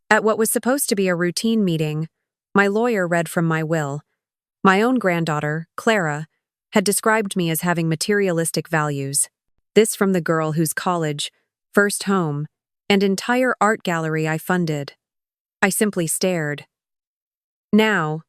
At what was supposed to be a routine meeting, my lawyer read from my will. My own granddaughter, Clara, had described me as having materialistic values. This from the girl whose college, first home, and entire art gallery I funded. I simply stared. Now,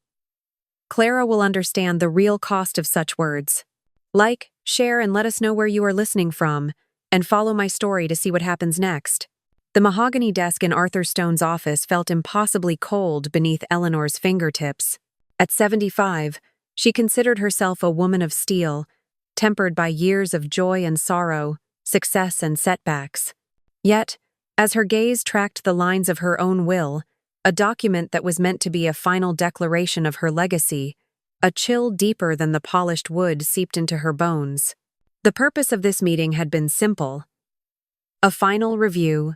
Clara will understand the real cost of such words. Like, share, and let us know where you are listening from, and follow my story to see what happens next. The mahogany desk in Arthur Stone's office felt impossibly cold beneath Eleanor's fingertips. At 75, she considered herself a woman of steel, tempered by years of joy and sorrow, success and setbacks. Yet, as her gaze tracked the lines of her own will, a document that was meant to be a final declaration of her legacy, a chill deeper than the polished wood seeped into her bones. The purpose of this meeting had been simple. A final review,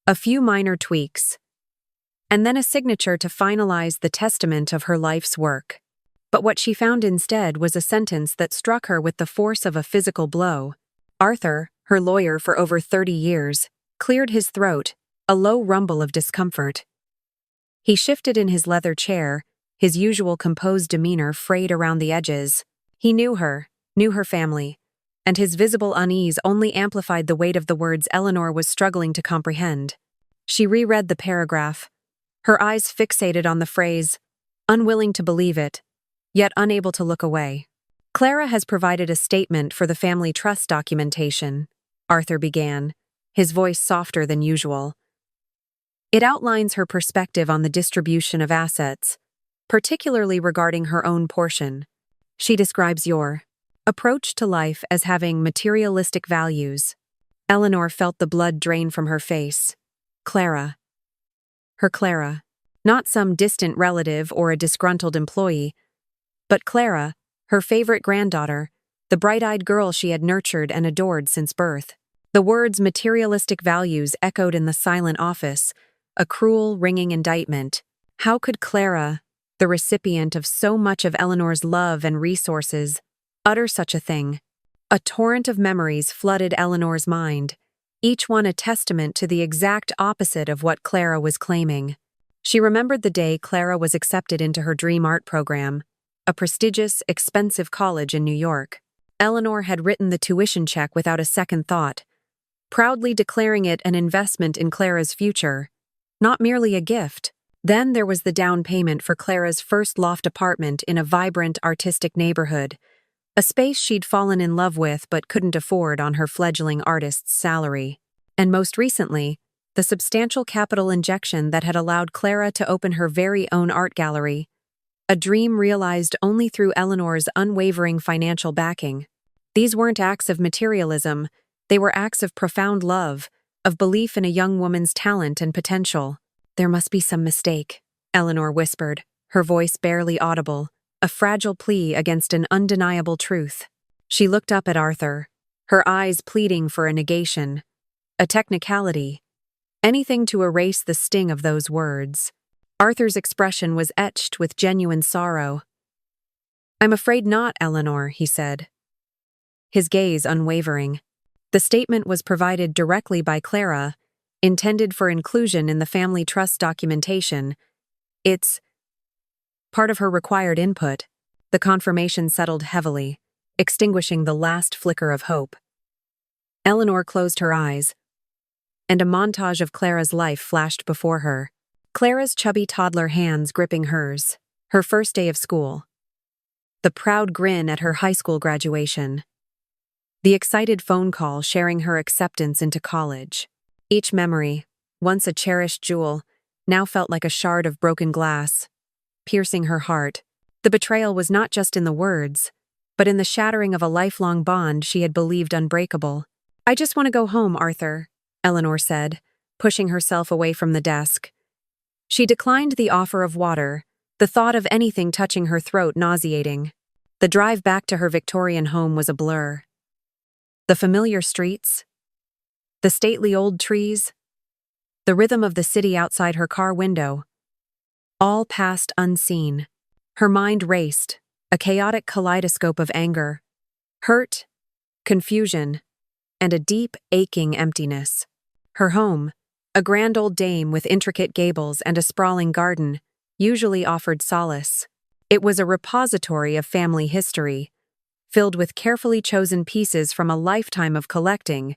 a few minor tweaks, and then a signature to finalize the testament of her life's work. But what she found instead was a sentence that struck her with the force of a physical blow. Arthur, her lawyer for over 30 years, cleared his throat, a low rumble of discomfort. He shifted in his leather chair, his usual composed demeanor frayed around the edges. He knew her family, and his visible unease only amplified the weight of the words Eleanor was struggling to comprehend. She reread the paragraph, her eyes fixated on the phrase, unwilling to believe it, yet unable to look away. Clara has provided a statement for the family trust documentation, Arthur began, his voice softer than usual. It outlines her perspective on the distribution of assets, particularly regarding her own portion. She describes your approach to life as having materialistic values. Eleanor felt the blood drain from her face. Clara. Her Clara. Not some distant relative or a disgruntled employee, but Clara, her favorite granddaughter, the bright-eyed girl she had nurtured and adored since birth. The words materialistic values echoed in the silent office, a cruel, ringing indictment. How could Clara, the recipient of so much of Eleanor's love and resources, utter such a thing? A torrent of memories flooded Eleanor's mind, each one a testament to the exact opposite of what Clara was claiming. She remembered the day Clara was accepted into her dream art program, a prestigious, expensive college in New York. Eleanor had written the tuition check without a second thought, proudly declaring it an investment in Clara's future, not merely a gift. Then there was the down payment for Clara's first loft apartment in a vibrant, artistic neighborhood, a space she'd fallen in love with but couldn't afford on her fledgling artist's salary. And most recently, the substantial capital injection that had allowed Clara to open her very own art gallery, a dream realized only through Eleanor's unwavering financial backing. These weren't acts of materialism, they were acts of profound love, of belief in a young woman's talent and potential. There must be some mistake, Eleanor whispered, her voice barely audible, a fragile plea against an undeniable truth. She looked up at Arthur, her eyes pleading for a negation, a technicality, anything to erase the sting of those words. Arthur's expression was etched with genuine sorrow. "I'm afraid not, Eleanor," he said, his gaze unwavering. The statement was provided directly by Clara, intended for inclusion in the family trust documentation. It's part of her required input. The confirmation settled heavily, extinguishing the last flicker of hope. Eleanor closed her eyes, and a montage of Clara's life flashed before her. Clara's chubby toddler hands gripping hers, her first day of school. The proud grin at her high school graduation. The excited phone call sharing her acceptance into college. Each memory, once a cherished jewel, now felt like a shard of broken glass, piercing her heart. The betrayal was not just in the words, but in the shattering of a lifelong bond she had believed unbreakable. "I just want to go home, Arthur," Eleanor said, pushing herself away from the desk. She declined the offer of water, the thought of anything touching her throat nauseating. The drive back to her Victorian home was a blur. The familiar streets, the stately old trees, the rhythm of the city outside her car window, all passed unseen. Her mind raced, a chaotic kaleidoscope of anger, hurt, confusion, and a deep, aching emptiness. Her home, A grand old dame with intricate gables and a sprawling garden usually offered solace. It was a repository of family history, filled with carefully chosen pieces from a lifetime of collecting,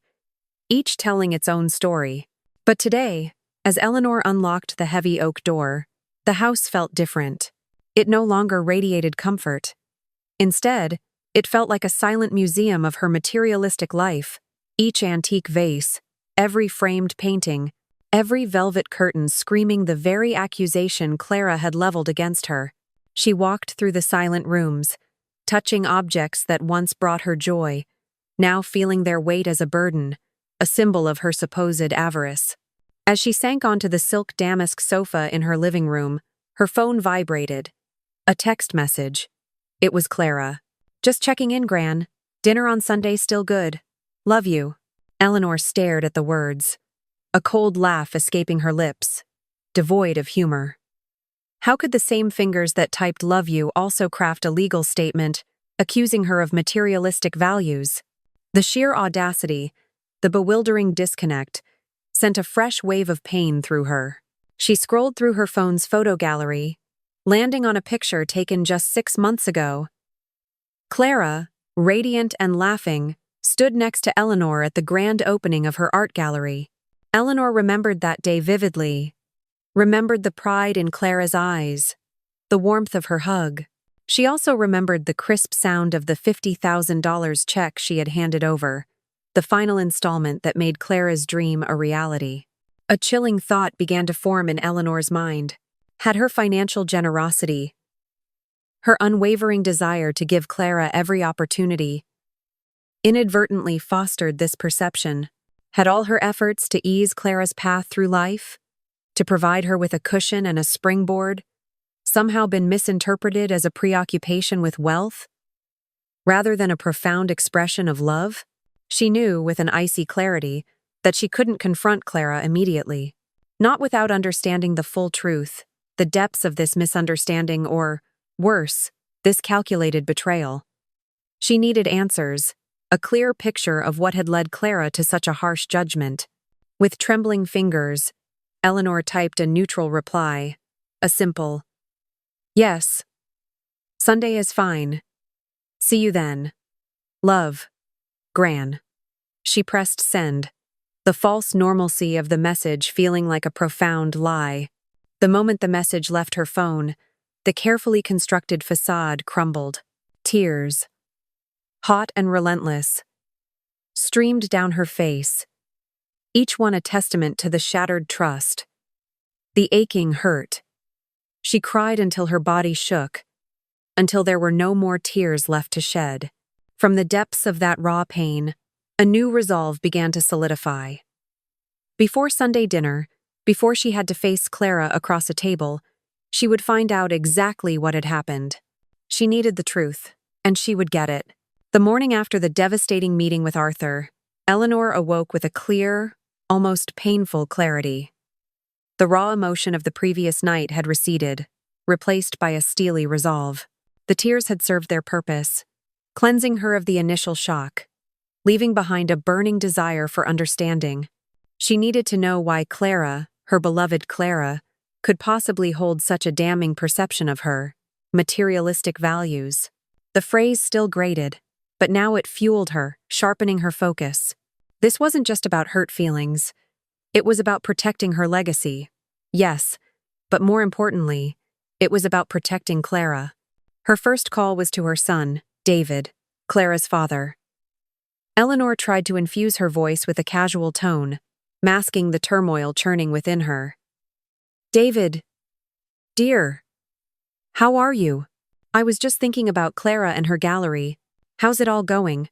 each telling its own story. But today, as Eleanor unlocked the heavy oak door, the house felt different. It no longer radiated comfort. Instead, it felt like a silent museum of her materialistic life. Each antique vase, every framed painting, every velvet curtain screaming the very accusation Clara had leveled against her. She walked through the silent rooms, touching objects that once brought her joy, now feeling their weight as a burden, a symbol of her supposed avarice. As she sank onto the silk damask sofa in her living room, her phone vibrated. A text message. It was Clara. "Just checking in, Gran. Dinner on Sunday still good. Love you." Eleanor stared at the words, a cold laugh escaping her lips, devoid of humor. How could the same fingers that typed "love you" also craft a legal statement accusing her of materialistic values? The sheer audacity, the bewildering disconnect, sent a fresh wave of pain through her. She scrolled through her phone's photo gallery, landing on a picture taken just 6 months ago. Clara, radiant and laughing, stood next to Eleanor at the grand opening of her art gallery. Eleanor remembered that day vividly, remembered the pride in Clara's eyes, the warmth of her hug. She also remembered the crisp sound of the $50,000 check she had handed over, the final installment that made Clara's dream a reality. A chilling thought began to form in Eleanor's mind. Had her financial generosity, her unwavering desire to give Clara every opportunity, inadvertently fostered this perception? Had all her efforts to ease Clara's path through life, to provide her with a cushion and a springboard, somehow been misinterpreted as a preoccupation with wealth, rather than a profound expression of love? She knew, with an icy clarity, that she couldn't confront Clara immediately, not without understanding the full truth, the depths of this misunderstanding or, worse, this calculated betrayal. She needed answers, a clear picture of what had led Clara to such a harsh judgment. With trembling fingers, Eleanor typed a neutral reply, a simple, "Yes. Sunday is fine. See you then. Love. Gran." She pressed send, the false normalcy of the message feeling like a profound lie. The moment the message left her phone, the carefully constructed facade crumbled. Tears, hot and relentless, streamed down her face, each one a testament to the shattered trust, the aching hurt. She cried until her body shook, until there were no more tears left to shed. From the depths of that raw pain, a new resolve began to solidify. Before Sunday dinner, before she had to face Clara across a table, she would find out exactly what had happened. She needed the truth, and she would get it. The morning after the devastating meeting with Arthur, Eleanor awoke with a clear, almost painful clarity. The raw emotion of the previous night had receded, replaced by a steely resolve. The tears had served their purpose, cleansing her of the initial shock, leaving behind a burning desire for understanding. She needed to know why Clara, her beloved Clara, could possibly hold such a damning perception of her materialistic values. The phrase still grated, but now it fueled her, sharpening her focus. This wasn't just about hurt feelings. It was about protecting her legacy. Yes, but more importantly, it was about protecting Clara. Her first call was to her son, David, Clara's father. Eleanor tried to infuse her voice with a casual tone, masking the turmoil churning within her. "David, dear, how are you? I was just thinking about Clara and her gallery. How's it all going?"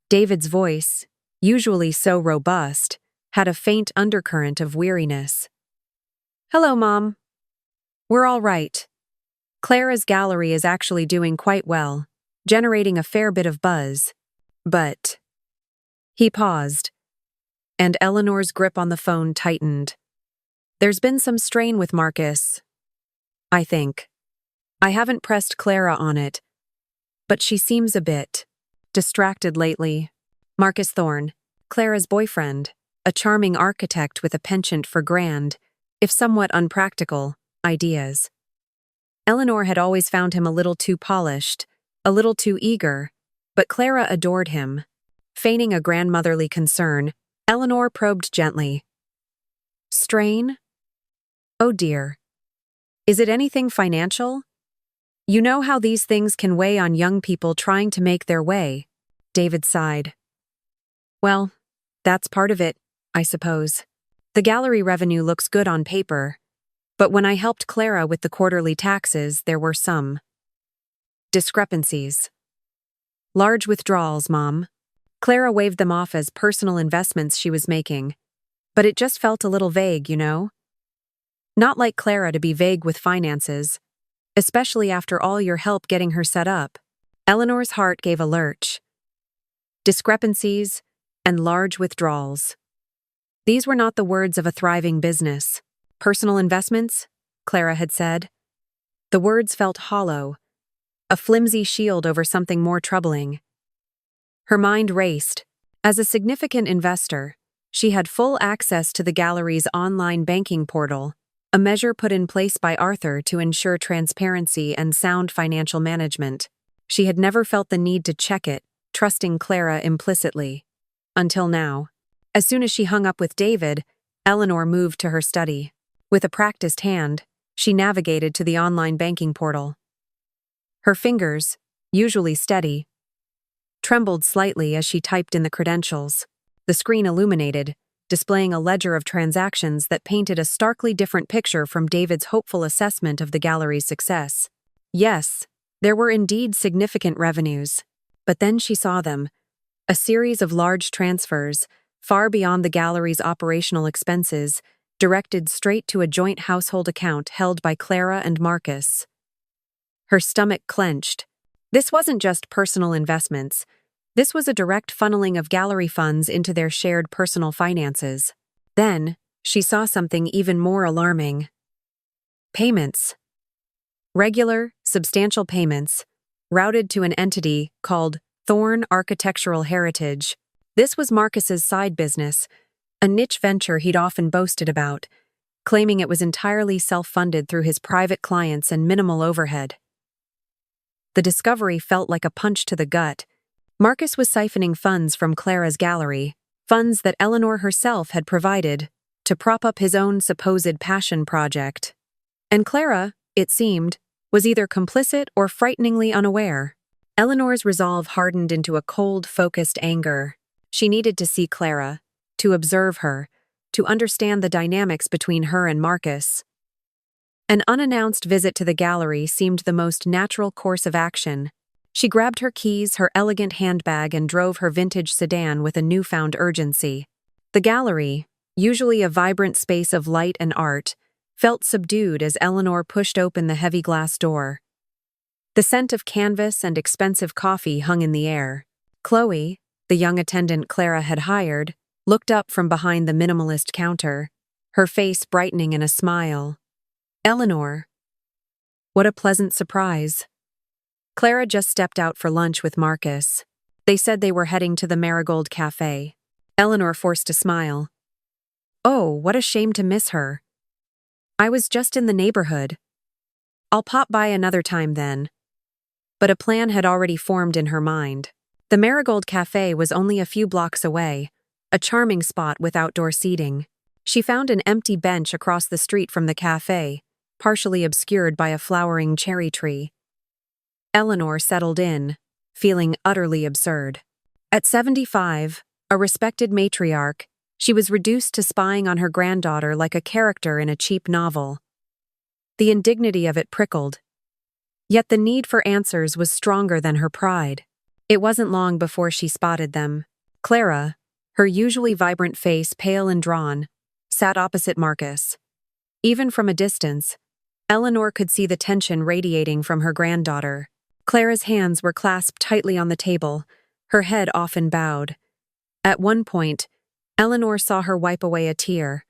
David's voice, usually so robust, had a faint undercurrent of weariness. "Hello, Mom. We're all right. Clara's gallery is actually doing quite well, generating a fair bit of buzz. But..." He paused, and Eleanor's grip on the phone tightened. "There's been some strain with Marcus, I think. I haven't pressed Clara on it, but she seems a bit distracted lately. Marcus Thorne, Clara's boyfriend, a charming architect with a penchant for grand, if somewhat unpractical, ideas. Eleanor had always found him a little too polished, a little too eager, but Clara adored him. Feigning a grandmotherly concern, Eleanor probed gently. Strain? Oh dear. Is it anything financial? You know how these things can weigh on young people trying to make their way, David sighed. Well, that's part of it, I suppose. The gallery revenue looks good on paper, but when I helped Clara with the quarterly taxes, there were some discrepancies. Large withdrawals, Mom. Clara waved them off as personal investments she was making, but it just felt a little vague, you know? Not like Clara to be vague with finances, especially after all your help getting her set up. Eleanor's heart gave a lurch. Discrepancies and large withdrawals. These were not the words of a thriving business. Personal investments, Clara had said. The words felt hollow, a flimsy shield over something more troubling. Her mind raced. As a significant investor, she had full access to the gallery's online banking portal, a measure put in place by Arthur to ensure transparency and sound financial management. She had never felt the need to check it, trusting Clara implicitly. Until now. As soon as she hung up with David, Eleanor moved to her study. With a practiced hand, she navigated to the online banking portal. Her fingers, usually steady, trembled slightly as she typed in the credentials. The screen illuminated, displaying a ledger of transactions that painted a starkly different picture from David's hopeful assessment of the gallery's success. Yes, there were indeed significant revenues. But then she saw them. A series of large transfers, far beyond the gallery's operational expenses, directed straight to a joint household account held by Clara and Marcus. Her stomach clenched. This wasn't just personal investments. This was a direct funneling of gallery funds into their shared personal finances. Then, she saw something even more alarming. Payments. Regular, substantial payments, routed to an entity called Thorne Architectural Heritage. This was Marcus's side business, a niche venture he'd often boasted about, claiming it was entirely self-funded through his private clients and minimal overhead. The discovery felt like a punch to the gut. Marcus was siphoning funds from Clara's gallery, funds that Eleanor herself had provided, to prop up his own supposed passion project. And Clara, it seemed, was either complicit or frighteningly unaware. Eleanor's resolve hardened into a cold, focused anger. She needed to see Clara, to observe her, to understand the dynamics between her and Marcus. An unannounced visit to the gallery seemed the most natural course of action. She grabbed her keys, her elegant handbag, and drove her vintage sedan with a newfound urgency. The gallery, usually a vibrant space of light and art, felt subdued as Eleanor pushed open the heavy glass door. The scent of canvas and expensive coffee hung in the air. Chloe, the young attendant Clara had hired, looked up from behind the minimalist counter, her face brightening in a smile. Eleanor. What a pleasant surprise. Clara just stepped out for lunch with Marcus. They said they were heading to the Marigold Cafe. Eleanor forced a smile. Oh, what a shame to miss her. I was just in the neighborhood. I'll pop by another time then. But a plan had already formed in her mind. The Marigold Cafe was only a few blocks away, a charming spot with outdoor seating. She found an empty bench across the street from the cafe, partially obscured by a flowering cherry tree. Eleanor settled in, feeling utterly absurd. At 75, a respected matriarch, she was reduced to spying on her granddaughter like a character in a cheap novel. The indignity of it prickled. Yet the need for answers was stronger than her pride. It wasn't long before she spotted them. Clara, her usually vibrant face pale and drawn, sat opposite Marcus. Even from a distance, Eleanor could see the tension radiating from her granddaughter. Clara's hands were clasped tightly on the table, her head often bowed. At one point, Eleanor saw her wipe away a tear.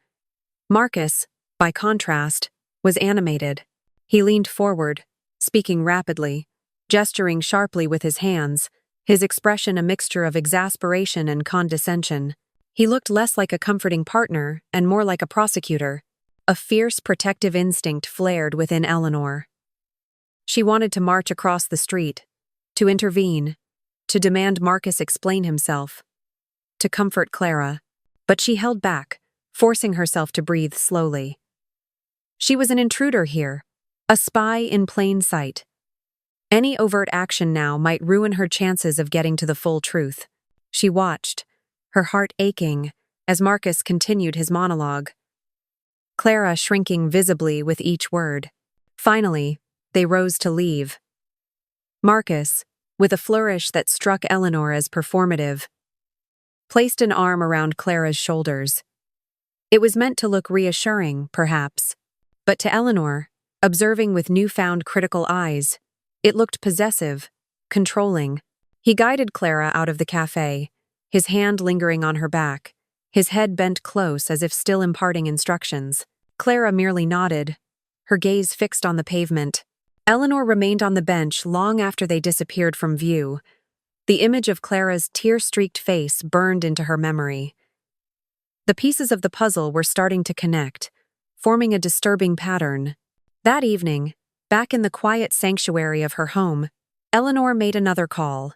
Marcus, by contrast, was animated. He leaned forward, speaking rapidly, gesturing sharply with his hands, his expression a mixture of exasperation and condescension. He looked less like a comforting partner and more like a prosecutor. A fierce protective instinct flared within Eleanor. She wanted to march across the street, to intervene, to demand Marcus explain himself, to comfort Clara, but she held back, forcing herself to breathe slowly. She was an intruder here, a spy in plain sight. Any overt action now might ruin her chances of getting to the full truth. She watched, her heart aching, as Marcus continued his monologue. Clara shrinking visibly with each word. Finally, they rose to leave. Marcus, with a flourish that struck Eleanor as performative, placed an arm around Clara's shoulders. It was meant to look reassuring, perhaps, but to Eleanor, observing with newfound critical eyes, it looked possessive, controlling. He guided Clara out of the cafe, his hand lingering on her back, his head bent close as if still imparting instructions. Clara merely nodded, her gaze fixed on the pavement. Eleanor remained on the bench long after they disappeared from view. The image of Clara's tear-streaked face burned into her memory. The pieces of the puzzle were starting to connect, forming a disturbing pattern. That evening, back in the quiet sanctuary of her home, Eleanor made another call.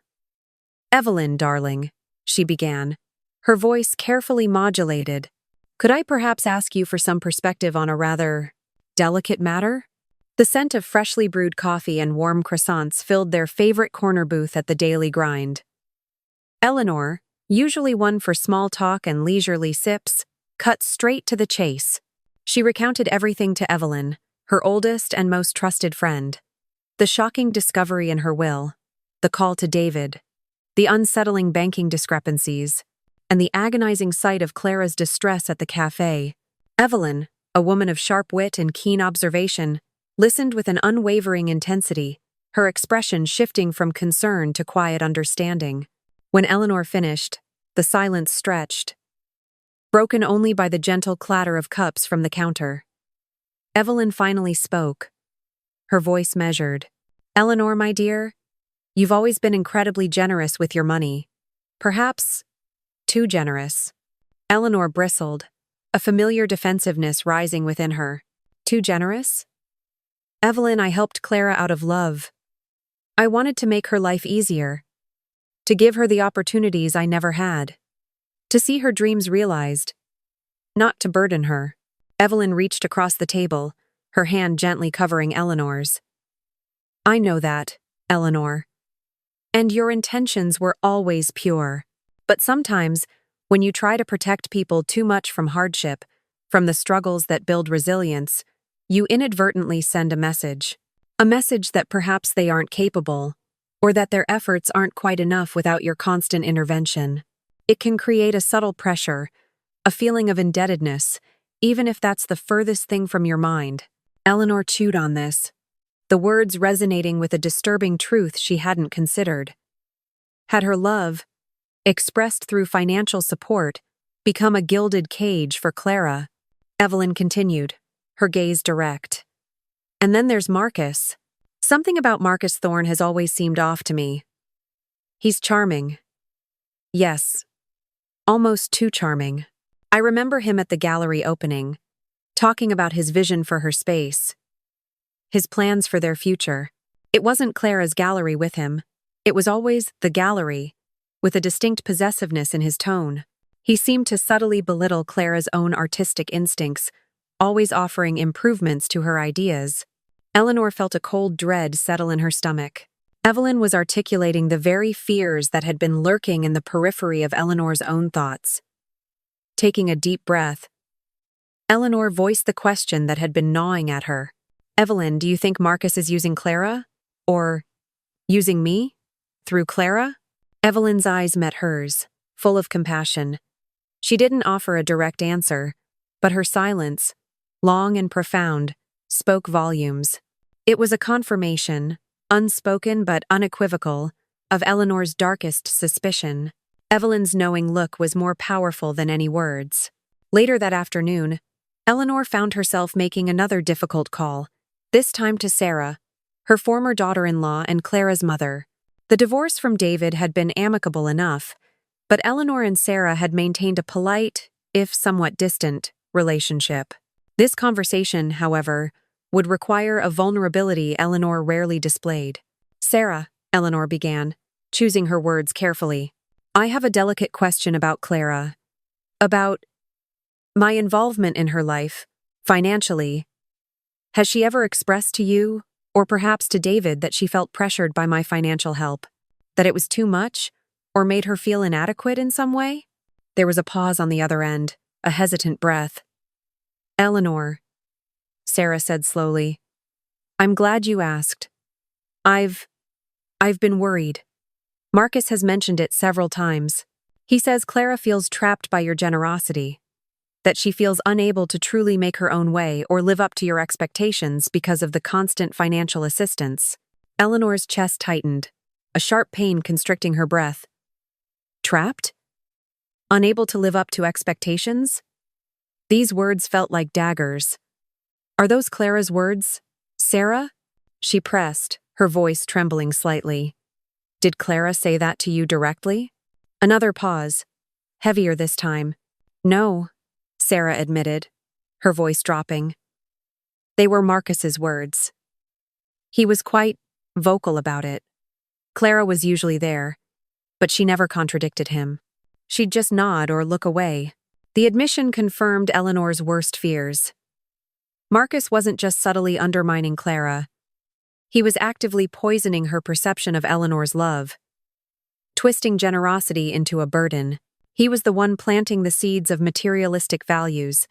"Evelyn, darling," she began, her voice carefully modulated. "Could I perhaps ask you for some perspective on a rather delicate matter?" The scent of freshly brewed coffee and warm croissants filled their favorite corner booth at the daily grind. Eleanor, usually one for small talk and leisurely sips, cut straight to the chase. She recounted everything to Evelyn, her oldest and most trusted friend. The shocking discovery in her will, the call to David, the unsettling banking discrepancies, and the agonizing sight of Clara's distress at the cafe. Evelyn, a woman of sharp wit and keen observation, listened with an unwavering intensity, her expression shifting from concern to quiet understanding. When Eleanor finished, the silence stretched, broken only by the gentle clatter of cups from the counter. Evelyn finally spoke, her voice measured. "Eleanor, my dear, you've always been incredibly generous with your money. Perhaps too generous." Eleanor bristled, a familiar defensiveness rising within her. "Too generous?" "Evelyn, I helped Clara out of love. I wanted to make her life easier, to give her the opportunities I never had, to see her dreams realized, not to burden her." Evelyn reached across the table, her hand gently covering Eleanor's. "I know that, Eleanor. And your intentions were always pure. But sometimes, when you try to protect people too much from hardship, from the struggles that build resilience, you inadvertently send a message that perhaps they aren't capable, or that their efforts aren't quite enough without your constant intervention. It can create a subtle pressure, a feeling of indebtedness, even if that's the furthest thing from your mind." Eleanor chewed on this, the words resonating with a disturbing truth she hadn't considered. Had her love, expressed through financial support, become a gilded cage for Clara? Evelyn continued, her gaze direct. "And then there's Marcus. Something about Marcus Thorne has always seemed off to me. He's charming. Yes, almost too charming. I remember him at the gallery opening, talking about his vision for her space, his plans for their future. It wasn't Clara's gallery with him. It was always the gallery, with a distinct possessiveness in his tone. He seemed to subtly belittle Clara's own artistic instincts, always offering improvements to her ideas. Eleanor felt a cold dread settle in her stomach. Evelyn was articulating the very fears that had been lurking in the periphery of Eleanor's own thoughts. Taking a deep breath, Eleanor voiced the question that had been gnawing at her. "Evelyn, do you think Marcus is using Clara? Or using me? Through Clara?" Evelyn's eyes met hers, full of compassion. She didn't offer a direct answer, but her silence, long and profound, spoke volumes. It was a confirmation, unspoken but unequivocal, of Eleanor's darkest suspicion. Evelyn's knowing look was more powerful than any words. Later that afternoon, Eleanor found herself making another difficult call, this time to Sarah, her former daughter-in-law and Clara's mother. The divorce from David had been amicable enough, But Eleanor and Sarah had maintained a polite, if somewhat distant, relationship. This conversation, however, would require a vulnerability Eleanor rarely displayed. "Sarah," Eleanor began, choosing her words carefully, "I have a delicate question about Clara. About my involvement in her life, financially. Has she ever expressed to you, or perhaps to David, that she felt pressured by my financial help? That it was too much, or made her feel inadequate in some way?" There was a pause on the other end, a hesitant breath. "Eleanor," Sarah said slowly, "I'm glad you asked. I've been worried. Marcus has mentioned it several times. He says Clara feels trapped by your generosity, that she feels unable to truly make her own way or live up to your expectations because of the constant financial assistance." Eleanor's chest tightened, a sharp pain constricting her breath. Trapped? Unable to live up to expectations? These words felt like daggers. "Are those Clara's words, Sarah?" she pressed, her voice trembling slightly. "Did Clara say that to you directly?" Another pause, heavier this time. "No," Sarah admitted, her voice dropping. "They were Marcus's words. He was quite vocal about it. Clara was usually there, but she never contradicted him. She'd just nod or look away." The admission confirmed Eleanor's worst fears. Marcus wasn't just subtly undermining Clara. He was actively poisoning her perception of Eleanor's love, twisting generosity into a burden. He was the one planting the seeds of materialistic values,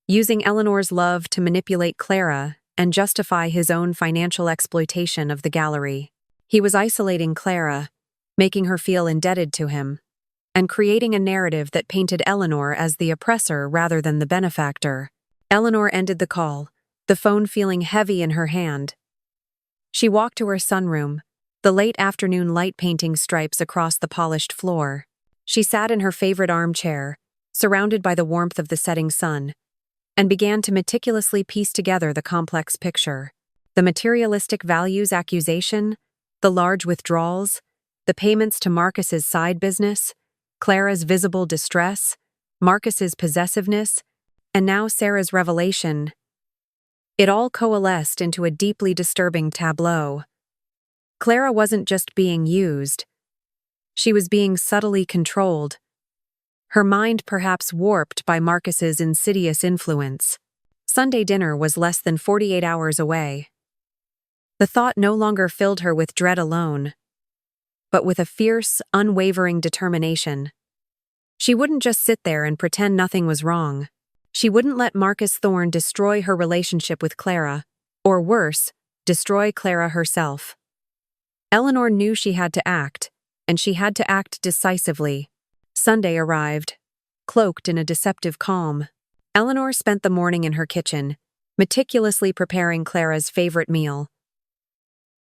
using Eleanor's love to manipulate Clara and justify his own financial exploitation of the gallery. He was isolating Clara, making her feel indebted to him, and creating a narrative that painted Eleanor as the oppressor rather than the benefactor. Eleanor ended the call, the phone feeling heavy in her hand. She walked to her sunroom, the late afternoon light painting stripes across the polished floor. She sat in her favorite armchair, surrounded by the warmth of the setting sun, and began to meticulously piece together the complex picture. The materialistic values accusation, the large withdrawals, the payments to Marcus's side business, Clara's visible distress, Marcus's possessiveness, and now Sarah's revelation. It all coalesced into a deeply disturbing tableau. Clara wasn't just being used. She was being subtly controlled, her mind perhaps warped by Marcus's insidious influence. Sunday dinner was less than 48 hours away. The thought no longer filled her with dread alone, but with a fierce, unwavering determination. She wouldn't just sit there and pretend nothing was wrong. She wouldn't let Marcus Thorne destroy her relationship with Clara, or worse, destroy Clara herself. Eleanor knew she had to act, and she had to act decisively. Sunday arrived, cloaked in a deceptive calm. Eleanor spent the morning in her kitchen, meticulously preparing Clara's favorite meal.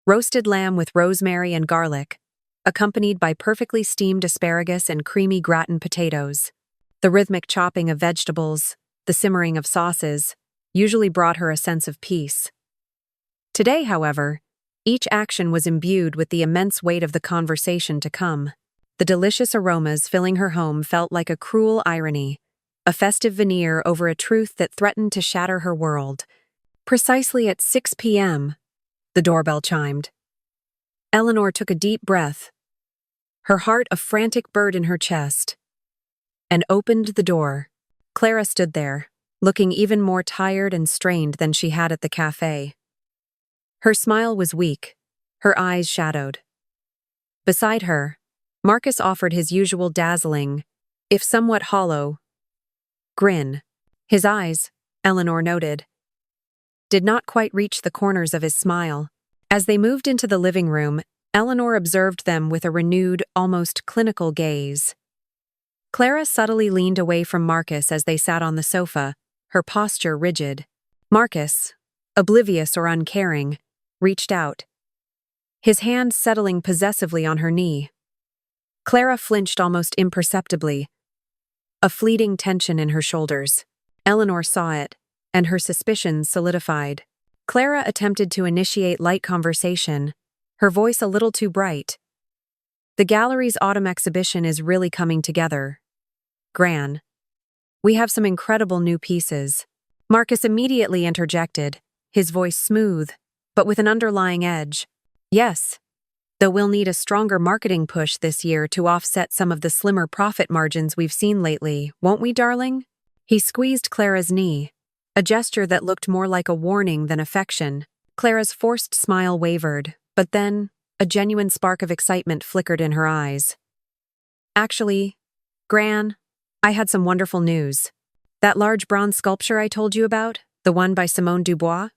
Roasted lamb with rosemary and garlic, accompanied by perfectly steamed asparagus and creamy gratin potatoes. The rhythmic chopping of vegetables, the simmering of sauces, usually brought her a sense of peace. Today, however, each action was imbued with the immense weight of the conversation to come. The delicious aromas filling her home felt like a cruel irony, a festive veneer over a truth that threatened to shatter her world. Precisely at 6 p.m., the doorbell chimed. Eleanor took a deep breath, her heart a frantic bird in her chest, and opened the door. Clara stood there, looking even more tired and strained than she had at the cafe. Her smile was weak, her eyes shadowed. Beside her, Marcus offered his usual dazzling, if somewhat hollow, grin. His eyes, Eleanor noted, did not quite reach the corners of his smile. As they moved into the living room, Eleanor observed them with a renewed, almost clinical gaze. Clara subtly leaned away from Marcus as they sat on the sofa, her posture rigid. Marcus, oblivious or uncaring, reached out, his hand settling possessively on her knee. Clara flinched almost imperceptibly, a fleeting tension in her shoulders. Eleanor saw it, and her suspicions solidified. Clara attempted to initiate light conversation, her voice a little too bright. The gallery's autumn exhibition is really coming together. Gran. We have some incredible new pieces. Marcus immediately interjected, his voice smooth, but with an underlying edge. Yes, though we'll need a stronger marketing push this year to offset some of the slimmer profit margins we've seen lately, won't we, darling? He squeezed Clara's knee, a gesture that looked more like a warning than affection. Clara's forced smile wavered, but then a genuine spark of excitement flickered in her eyes. Actually, Gran, I had some wonderful news. That large bronze sculpture I told you about, the one by Simone Dubois?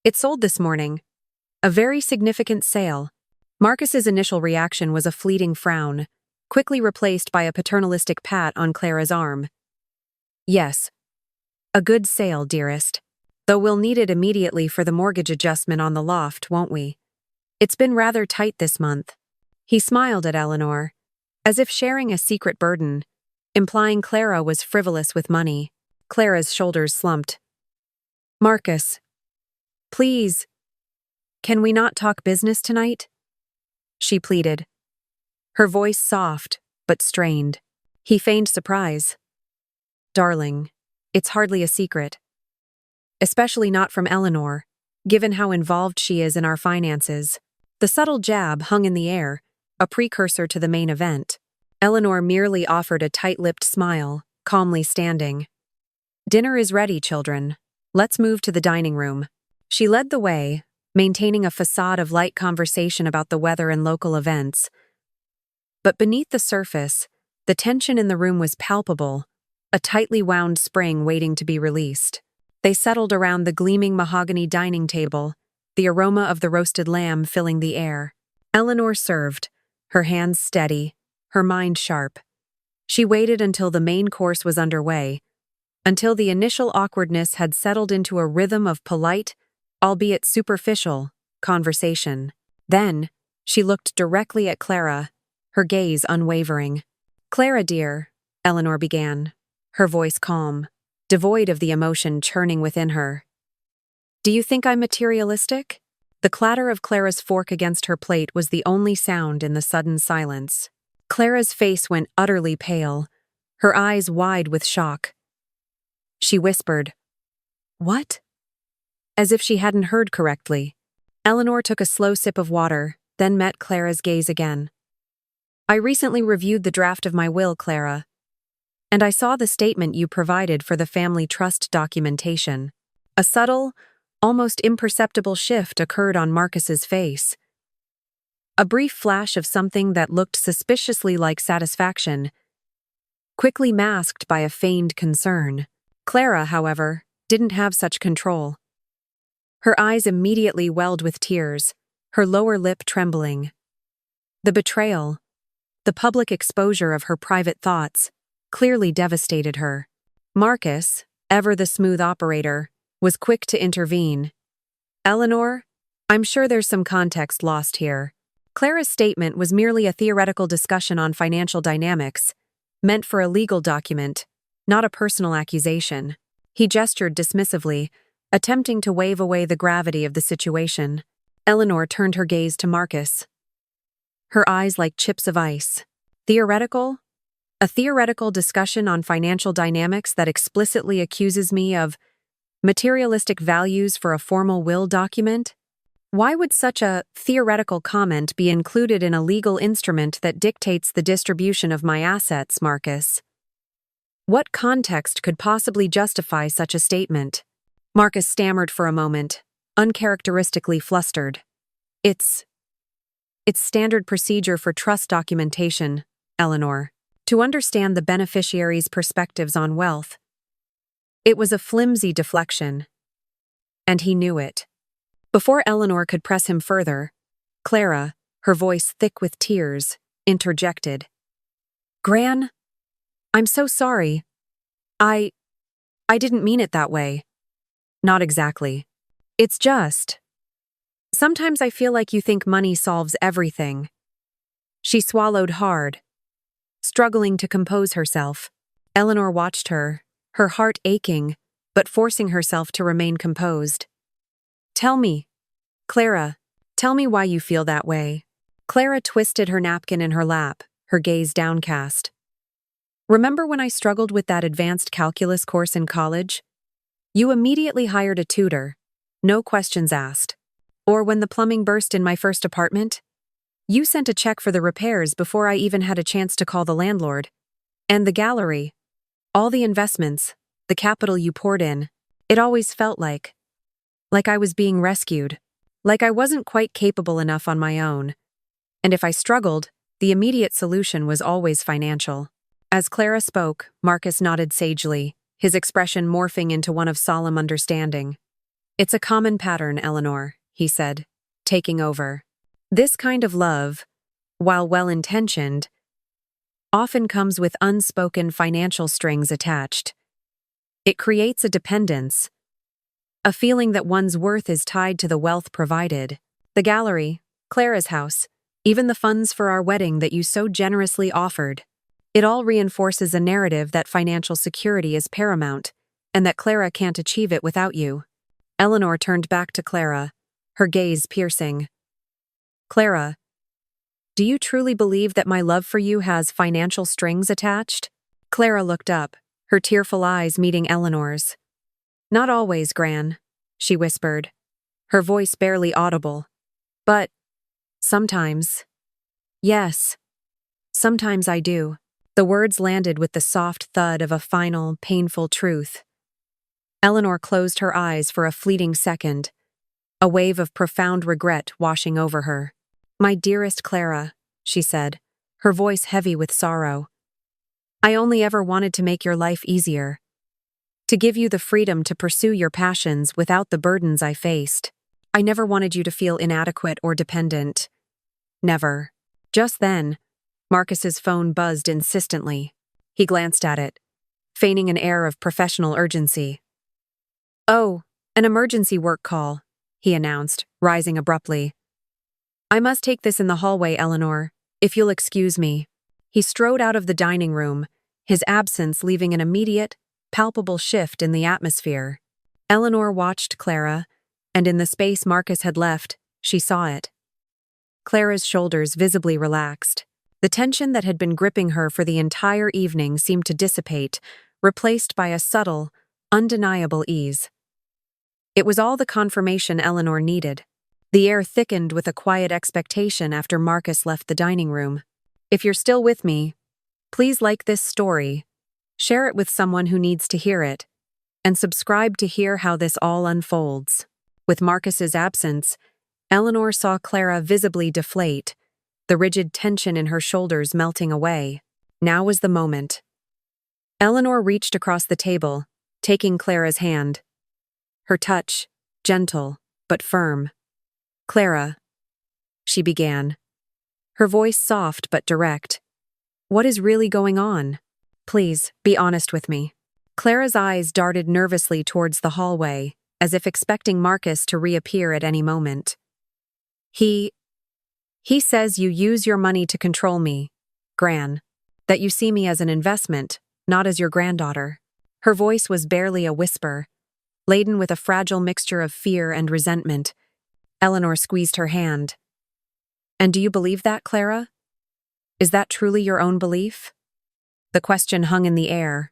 It sold this morning. A very significant sale. Marcus's initial reaction was a fleeting frown, quickly replaced by a paternalistic pat on Clara's arm. Yes. A good sale, dearest. Though we'll need it immediately for the mortgage adjustment on the loft, won't we? It's been rather tight this month. He smiled at Eleanor, as if sharing a secret burden, implying Clara was frivolous with money. Clara's shoulders slumped. Marcus. Please. Can we not talk business tonight? She pleaded. Her voice soft, but strained. He feigned surprise. Darling, it's hardly a secret. Especially not from Eleanor, given how involved she is in our finances. The subtle jab hung in the air, a precursor to the main event. Eleanor merely offered a tight-lipped smile, calmly standing. Dinner is ready, children. Let's move to the dining room. She led the way, maintaining a facade of light conversation about the weather and local events. But beneath the surface, the tension in the room was palpable, a tightly wound spring waiting to be released. They settled around the gleaming mahogany dining table, the aroma of the roasted lamb filling the air. Eleanor served, her hands steady, her mind sharp. She waited until the main course was underway, until the initial awkwardness had settled into a rhythm of polite, albeit superficial, conversation. Then, she looked directly at Clara, her gaze unwavering. Clara, dear, Eleanor began, her voice calm, devoid of the emotion churning within her. Do you think I'm materialistic? The clatter of Clara's fork against her plate was the only sound in the sudden silence. Clara's face went utterly pale, her eyes wide with shock. She whispered, What? As if she hadn't heard correctly. Eleanor took a slow sip of water, then met Clara's gaze again. I recently reviewed the draft of my will, Clara, and I saw the statement you provided for the family trust documentation. A subtle, almost imperceptible shift occurred on Marcus's face. A brief flash of something that looked suspiciously like satisfaction, quickly masked by a feigned concern. Clara, however, didn't have such control. Her eyes immediately welled with tears, her lower lip trembling. The betrayal, the public exposure of her private thoughts, clearly devastated her. Marcus, ever the smooth operator, was quick to intervene. Eleanor, I'm sure there's some context lost here. Clara's statement was merely a theoretical discussion on financial dynamics, meant for a legal document, not a personal accusation. He gestured dismissively, attempting to wave away the gravity of the situation. Eleanor turned her gaze to Marcus, her eyes like chips of ice. Theoretical? A theoretical discussion on financial dynamics that explicitly accuses me of materialistic values for a formal will document? Why would such a theoretical comment be included in a legal instrument that dictates the distribution of my assets, Marcus? What context could possibly justify such a statement? Marcus stammered for a moment, uncharacteristically flustered. It's standard procedure for trust documentation, Eleanor, to understand the beneficiary's perspectives on wealth. It was a flimsy deflection, and he knew it. Before Eleanor could press him further, Clara, her voice thick with tears, interjected. Gran, I'm so sorry. I didn't mean it that way. Not exactly. It's just, sometimes I feel like you think money solves everything. She swallowed hard, struggling to compose herself. Eleanor watched her, her heart aching, but forcing herself to remain composed. Tell me, Clara, tell me why you feel that way. Clara twisted her napkin in her lap, her gaze downcast. Remember when I struggled with that advanced calculus course in college? You immediately hired a tutor, no questions asked. Or when the plumbing burst in my first apartment? You sent a check for the repairs before I even had a chance to call the landlord. And the gallery, all the investments, the capital you poured in, it always felt like I was being rescued, like I wasn't quite capable enough on my own. And if I struggled, the immediate solution was always financial. As Clara spoke, Marcus nodded sagely, his expression morphing into one of solemn understanding. It's a common pattern, Eleanor, he said, taking over. This kind of love, while well-intentioned, often comes with unspoken financial strings attached. It creates a dependence, a feeling that one's worth is tied to the wealth provided. The gallery, Clara's house, even the funds for our wedding that you so generously offered. It all reinforces a narrative that financial security is paramount, and that Clara can't achieve it without you. Eleanor turned back to Clara, her gaze piercing. Clara, do you truly believe that my love for you has financial strings attached? Clara looked up, her tearful eyes meeting Eleanor's. Not always, Gran, she whispered, her voice barely audible. But sometimes. Yes, sometimes I do. The words landed with the soft thud of a final, painful truth. Eleanor closed her eyes for a fleeting second, a wave of profound regret washing over her. My dearest Clara, she said, her voice heavy with sorrow. I only ever wanted to make your life easier, to give you the freedom to pursue your passions without the burdens I faced. I never wanted you to feel inadequate or dependent. Never. Just then, Marcus's phone buzzed insistently. He glanced at it, feigning an air of professional urgency. Oh, an emergency work call, he announced, rising abruptly. I must take this in the hallway, Eleanor, if you'll excuse me. He strode out of the dining room, his absence leaving an immediate, palpable shift in the atmosphere. Eleanor watched Clara, and in the space Marcus had left, she saw it. Clara's shoulders visibly relaxed. The tension that had been gripping her for the entire evening seemed to dissipate, replaced by a subtle, undeniable ease. It was all the confirmation Eleanor needed. The air thickened with a quiet expectation after Marcus left the dining room. If you're still with me, please like this story, share it with someone who needs to hear it, and subscribe to hear how this all unfolds. With Marcus's absence, Eleanor saw Clara visibly deflate, the rigid tension in her shoulders melting away. Now was the moment. Eleanor reached across the table, taking Clara's hand. Her touch, gentle, but firm. Clara, she began, her voice soft but direct. What is really going on? Please, be honest with me. Clara's eyes darted nervously towards the hallway, as if expecting Marcus to reappear at any moment. He says you use your money to control me, Gran, that you see me as an investment, not as your granddaughter. Her voice was barely a whisper, laden with a fragile mixture of fear and resentment. Eleanor squeezed her hand. And do you believe that, Clara? Is that truly your own belief? The question hung in the air.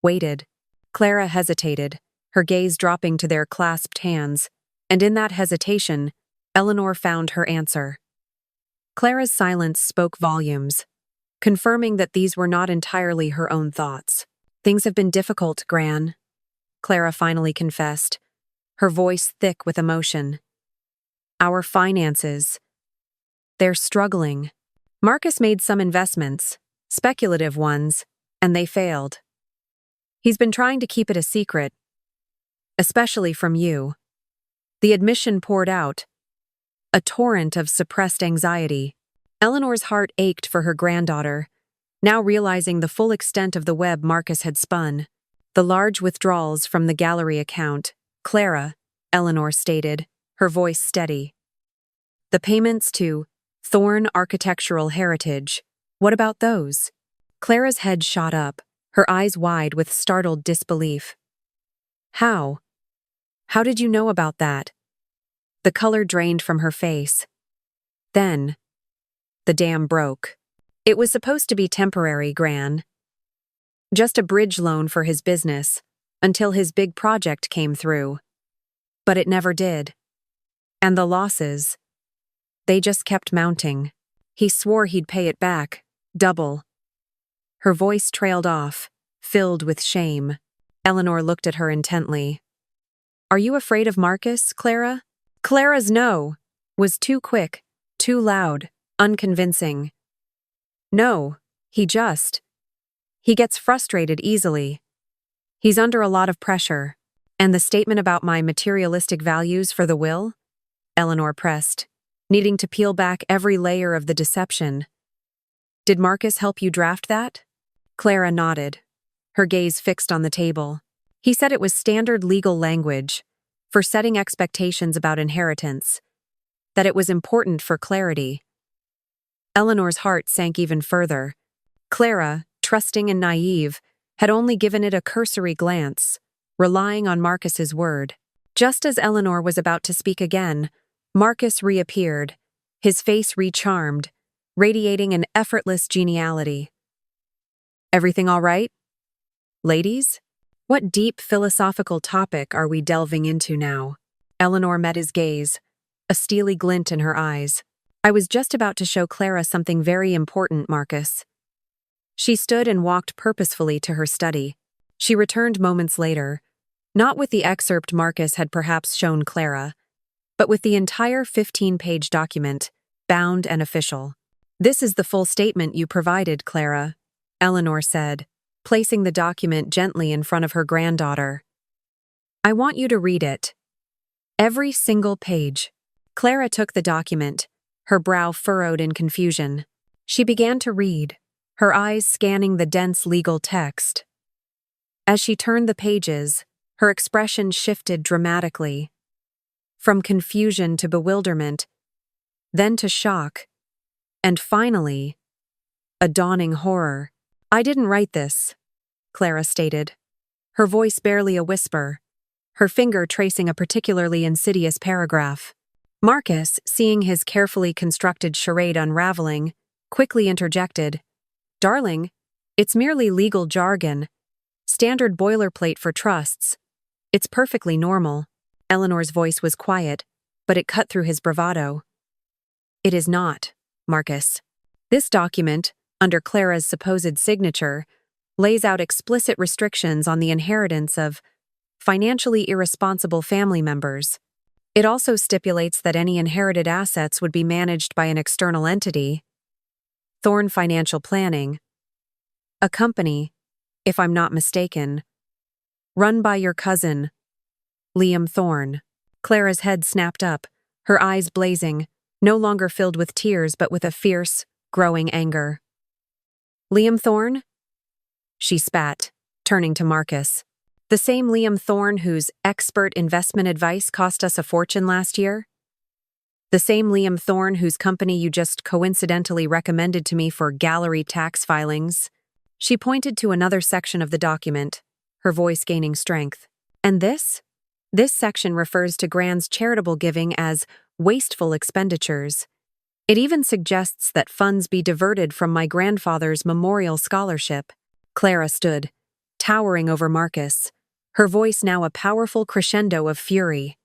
Waited. Clara hesitated, her gaze dropping to their clasped hands, and in that hesitation, Eleanor found her answer. Clara's silence spoke volumes, confirming that these were not entirely her own thoughts. Things have been difficult, Gran, Clara finally confessed, her voice thick with emotion. Our finances. They're struggling. Marcus made some investments, speculative ones, and they failed. He's been trying to keep it a secret, especially from you. The admission poured out, a torrent of suppressed anxiety. Eleanor's heart ached for her granddaughter, now realizing the full extent of the web Marcus had spun. The large withdrawals from the gallery account. Clara, Eleanor stated, her voice steady. The payments to Thorne Architectural Heritage. What about those? Clara's head shot up, her eyes wide with startled disbelief. How? How did you know about that? The color drained from her face. Then, The dam broke. It was supposed to be temporary, Gran. Just a bridge loan for his business, until his big project came through. But it never did. And the losses, they just kept mounting. He swore he'd pay it back, double. Her voice trailed off, filled with shame. Eleanor looked at her intently. Are you afraid of Marcus, Clara? Clara's no was too quick, too loud, unconvincing. No, he gets frustrated easily. He's under a lot of pressure. And the statement about my materialistic values for the will? Eleanor pressed, needing to peel back every layer of the deception. Did Marcus help you draft that? Clara nodded, her gaze fixed on the table. He said it was standard legal language for setting expectations about inheritance, that it was important for clarity. Eleanor's heart sank even further. Clara, trusting and naive, had only given it a cursory glance, relying on Marcus's word. Just as Eleanor was about to speak again, Marcus reappeared, his face recharmed, radiating an effortless geniality. Everything all right? Ladies? What deep philosophical topic are we delving into now? Eleanor met his gaze, a steely glint in her eyes. I was just about to show Clara something very important, Marcus. She stood and walked purposefully to her study. She returned moments later, not with the excerpt Marcus had perhaps shown Clara, but with the entire 15-page document, bound and official. This is the full statement you provided, Clara, Eleanor said, placing the document gently in front of her granddaughter. I want you to read it. Every single page. Clara took the document, her brow furrowed in confusion. She began to read, her eyes scanning the dense legal text. As she turned the pages, her expression shifted dramatically. From confusion to bewilderment, then to shock, and finally, a dawning horror. I didn't write this, Clara stated, her voice barely a whisper, her finger tracing a particularly insidious paragraph. Marcus, seeing his carefully constructed charade unraveling, quickly interjected, Darling, it's merely legal jargon, standard boilerplate for trusts. It's perfectly normal. Eleanor's voice was quiet, but it cut through his bravado. It is not, Marcus. This document, under Clara's supposed signature, lays out explicit restrictions on the inheritance of financially irresponsible family members. It also stipulates that any inherited assets would be managed by an external entity, Thorne Financial Planning, a company, if I'm not mistaken, run by your cousin, Liam Thorne. Clara's head snapped up, her eyes blazing, no longer filled with tears but with a fierce, growing anger. Liam Thorne? She spat, turning to Marcus. The same Liam Thorne whose expert investment advice cost us a fortune last year? The same Liam Thorne whose company you just coincidentally recommended to me for gallery tax filings? She pointed to another section of the document, her voice gaining strength. And this? This section refers to Gran's charitable giving as wasteful expenditures. It even suggests that funds be diverted from my grandfather's memorial scholarship. Clara stood, towering over Marcus, her voice now a powerful crescendo of fury.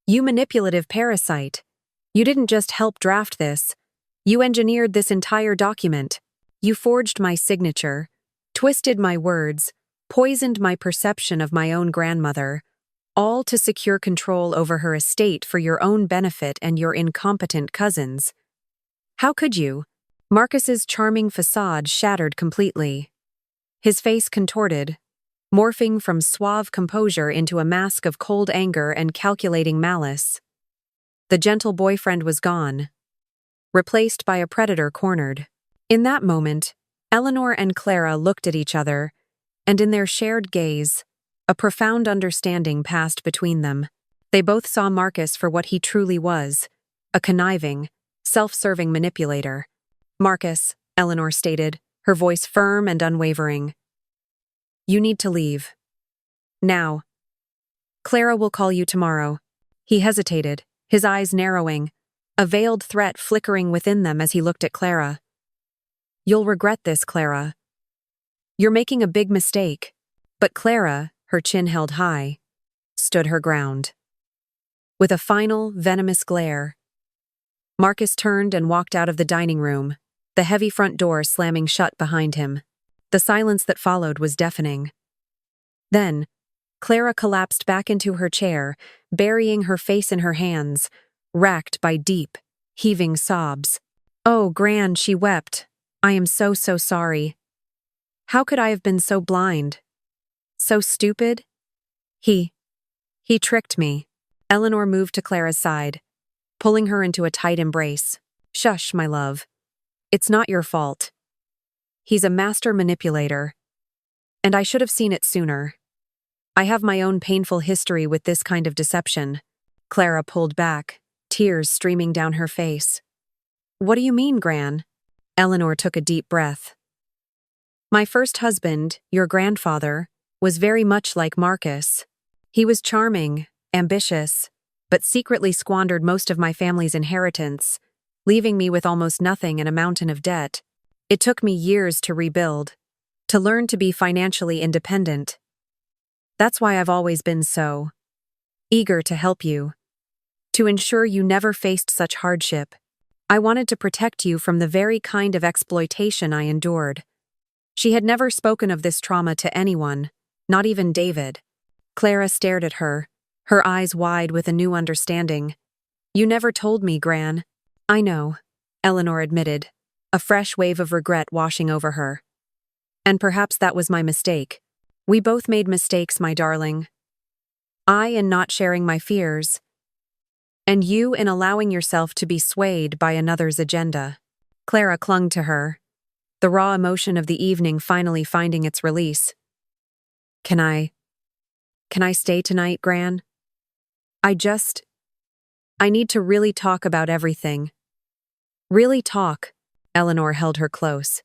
You manipulative parasite. You didn't just help draft this. You engineered this entire document. You forged my signature, twisted my words, poisoned my perception of my own grandmother, all to secure control over her estate for your own benefit and your incompetent cousins. How could you? Marcus's charming facade shattered completely. His face contorted, morphing from suave composure into a mask of cold anger and calculating malice. The gentle boyfriend was gone, replaced by a predator cornered. In that moment, Eleanor and Clara looked at each other, and in their shared gaze, a profound understanding passed between them. They both saw Marcus for what he truly was, a conniving, self-serving manipulator. Marcus, Eleanor stated, her voice firm and unwavering. You need to leave. Now. Clara will call you tomorrow. He hesitated, his eyes narrowing, a veiled threat flickering within them as he looked at Clara. "You'll regret this, Clara. You're making a big mistake." But Clara, her chin held high, stood her ground. With a final, venomous glare, Marcus turned and walked out of the dining room, the heavy front door slamming shut behind him. The silence that followed was deafening. Then, Clara collapsed back into her chair, burying her face in her hands, racked by deep, heaving sobs. "Oh, Gran," she wept. "I am so sorry. How could I have been so blind? So stupid? He tricked me." Eleanor moved to Clara's side, pulling her into a tight embrace. "Shush, my love. It's not your fault. He's a master manipulator. And I should have seen it sooner. I have my own painful history with this kind of deception." Clara pulled back, tears streaming down her face. "What do you mean, Gran?" Eleanor took a deep breath. "My first husband, your grandfather, was very much like Marcus. He was charming, ambitious, but secretly squandered most of my family's inheritance, leaving me with almost nothing and a mountain of debt. It took me years to rebuild, to learn to be financially independent. That's why I've always been so eager to help you, to ensure you never faced such hardship. I wanted to protect you from the very kind of exploitation I endured." She had never spoken of this trauma to anyone, not even David. Clara stared at her, her eyes wide with a new understanding. "You never told me, Gran." "I know," Eleanor admitted, a fresh wave of regret washing over her. "And perhaps that was my mistake. We both made mistakes, my darling. I in not sharing my fears, and you in allowing yourself to be swayed by another's agenda." Clara clung to her, the raw emotion of the evening finally finding its release. Can I stay tonight, Gran? I need to really talk about everything." "Really talk?" Eleanor held her close,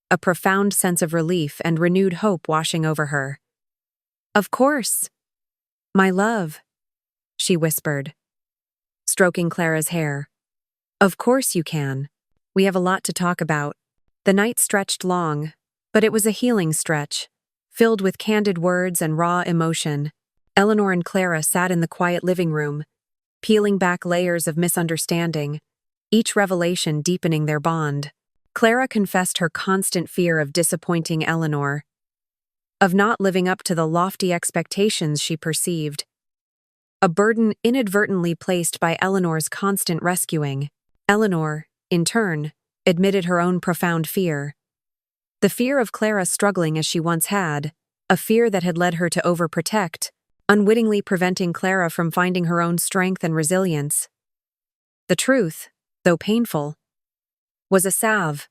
a profound sense of relief and renewed hope washing over her. "Of course, my love," she whispered, stroking Clara's hair. "Of course you can. We have a lot to talk about." The night stretched long, but it was a healing stretch, filled with candid words and raw emotion. Eleanor and Clara sat in the quiet living room, peeling back layers of misunderstanding, each revelation deepening their bond. Clara confessed her constant fear of disappointing Eleanor, of not living up to the lofty expectations she perceived, a burden inadvertently placed by Eleanor's constant rescuing. Eleanor, in turn, admitted her own profound fear. The fear of Clara struggling as she once had, a fear that had led her to overprotect, unwittingly preventing Clara from finding her own strength and resilience. The truth, though painful, was a salve,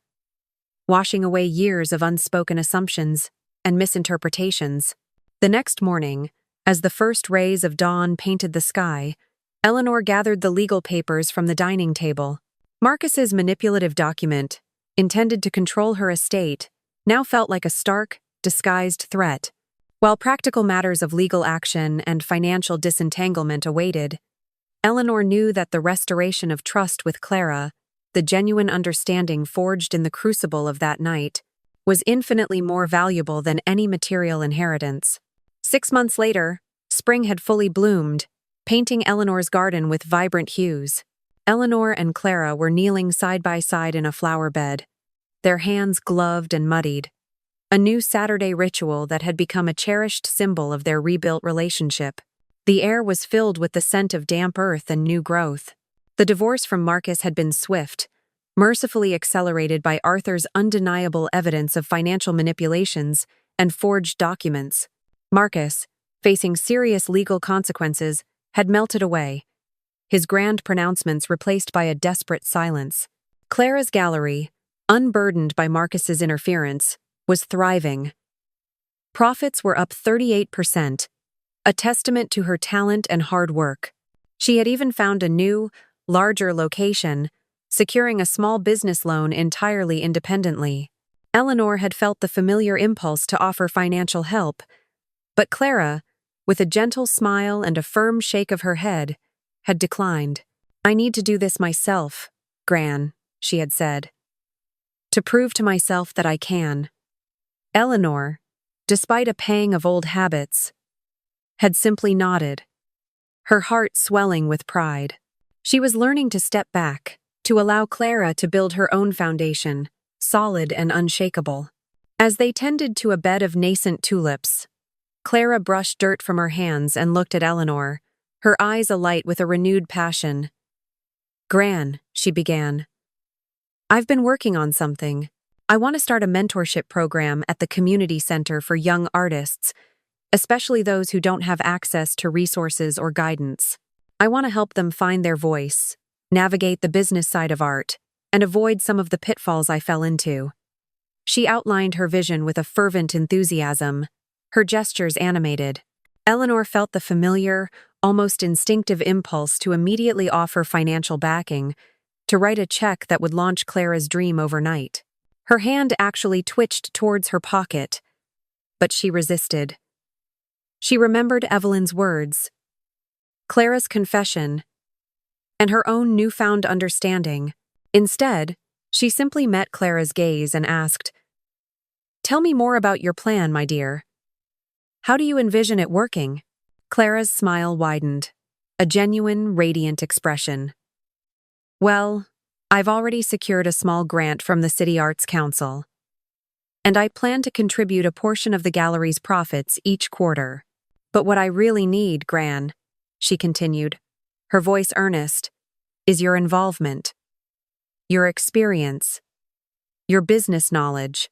washing away years of unspoken assumptions and misinterpretations. The next morning, as the first rays of dawn painted the sky, Eleanor gathered the legal papers from the dining table. Marcus's manipulative document, intended to control her estate, now felt like a stark, disguised threat. While practical matters of legal action and financial disentanglement awaited, Eleanor knew that the restoration of trust with Clara, the genuine understanding forged in the crucible of that night, was infinitely more valuable than any material inheritance. 6 months later, spring had fully bloomed, painting Eleanor's garden with vibrant hues. Eleanor and Clara were kneeling side by side in a flower bed, their hands gloved and muddied, a new Saturday ritual that had become a cherished symbol of their rebuilt relationship. The air was filled with the scent of damp earth and new growth. The divorce from Marcus had been swift, mercifully accelerated by Arthur's undeniable evidence of financial manipulations and forged documents. Marcus, facing serious legal consequences, had melted away, his grand pronouncements replaced by a desperate silence. Clara's gallery, unburdened by Marcus's interference, was thriving. Profits were up 38%, a testament to her talent and hard work. She had even found a new, larger location, securing a small business loan entirely independently. Eleanor had felt the familiar impulse to offer financial help, but Clara, with a gentle smile and a firm shake of her head, had declined. I need to do this myself, Gran, she had said, to prove to myself that I can. Eleanor, despite a pang of old habits, had simply nodded, her heart swelling with pride. She was learning to step back, to allow Clara to build her own foundation, solid and unshakable. As they tended to a bed of nascent tulips, Clara brushed dirt from her hands and looked at Eleanor, her eyes alight with a renewed passion. Gran, she began, I've been working on something. I want to start a mentorship program at the community center for young artists, especially those who don't have access to resources or guidance. I want to help them find their voice, navigate the business side of art, and avoid some of the pitfalls I fell into. She outlined her vision with a fervent enthusiasm, her gestures animated. Eleanor felt the familiar, almost instinctive impulse to immediately offer financial backing, to write a check that would launch Clara's dream overnight. Her hand actually twitched towards her pocket, but she resisted. She remembered Evelyn's words, Clara's confession, and her own newfound understanding. Instead, she simply met Clara's gaze and asked, Tell me more about your plan, my dear. How do you envision it working? Clara's smile widened, a genuine, radiant expression. Well, I've already secured a small grant from the City Arts Council, and I plan to contribute a portion of the gallery's profits each quarter. But what I really need, Gran, she continued, her voice earnest, is your involvement, your experience, your business knowledge.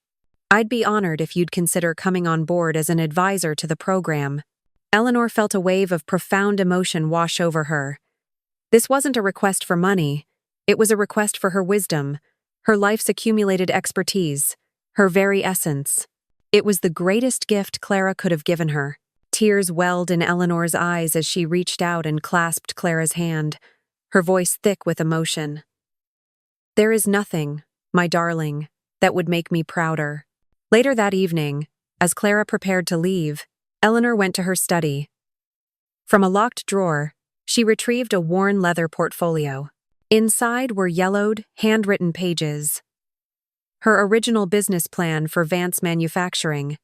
I'd be honored if you'd consider coming on board as an advisor to the program. Eleanor felt a wave of profound emotion wash over her. This wasn't a request for money. It was a request for her wisdom, her life's accumulated expertise, her very essence. It was the greatest gift Clara could have given her. Tears welled in Eleanor's eyes as she reached out and clasped Clara's hand, her voice thick with emotion. There is nothing, my darling, that would make me prouder. Later that evening, as Clara prepared to leave, Eleanor went to her study. From a locked drawer, she retrieved a worn leather portfolio. Inside were yellowed, handwritten pages. Her original business plan for Vance Manufacturing,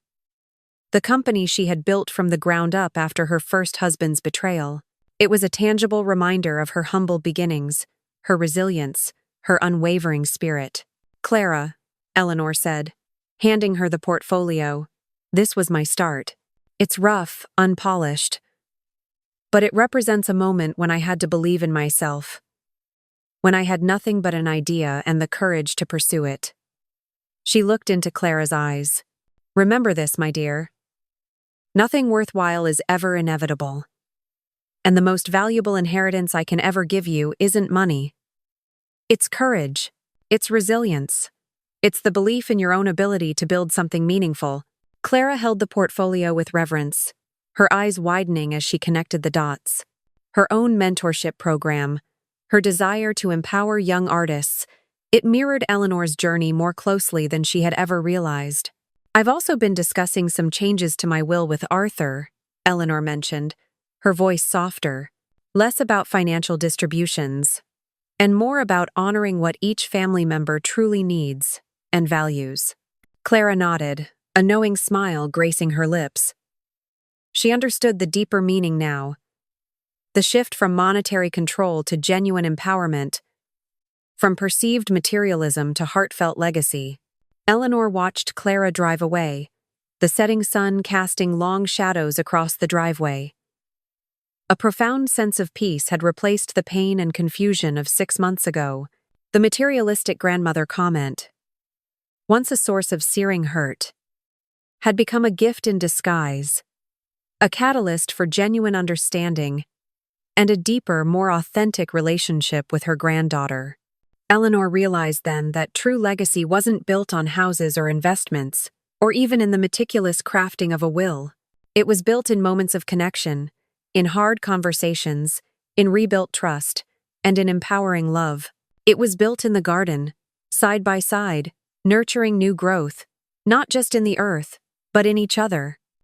the company she had built from the ground up after her first husband's betrayal. It was a tangible reminder of her humble beginnings, her resilience, her unwavering spirit. Clara, Eleanor said, handing her the portfolio, this was my start. It's rough, unpolished, but it represents a moment when I had to believe in myself, when I had nothing but an idea and the courage to pursue it. She looked into Clara's eyes. Remember this, my dear. Nothing worthwhile is ever inevitable. And the most valuable inheritance I can ever give you isn't money. It's courage. It's resilience. It's the belief in your own ability to build something meaningful. Clara held the portfolio with reverence, her eyes widening as she connected the dots. Her own mentorship program, her desire to empower young artists, it mirrored Eleanor's journey more closely than she had ever realized. I've also been discussing some changes to my will with Arthur, Eleanor mentioned, her voice softer, less about financial distributions, and more about honoring what each family member truly needs and values. Clara nodded, a knowing smile gracing her lips. She understood the deeper meaning now, the shift from monetary control to genuine empowerment, from perceived materialism to heartfelt legacy. Eleanor watched Clara drive away, the setting sun casting long shadows across the driveway. A profound sense of peace had replaced the pain and confusion of 6 months ago. The materialistic grandmother comment, once a source of searing hurt, had become a gift in disguise, a catalyst for genuine understanding, and a deeper, more authentic relationship with her granddaughter. Eleanor realized then that true legacy wasn't built on houses or investments, or even in the meticulous crafting of a will. It was built in moments of connection, in hard conversations, in rebuilt trust, and in empowering love. It was built in the garden, side by side, nurturing new growth, not just in the earth, but in each other.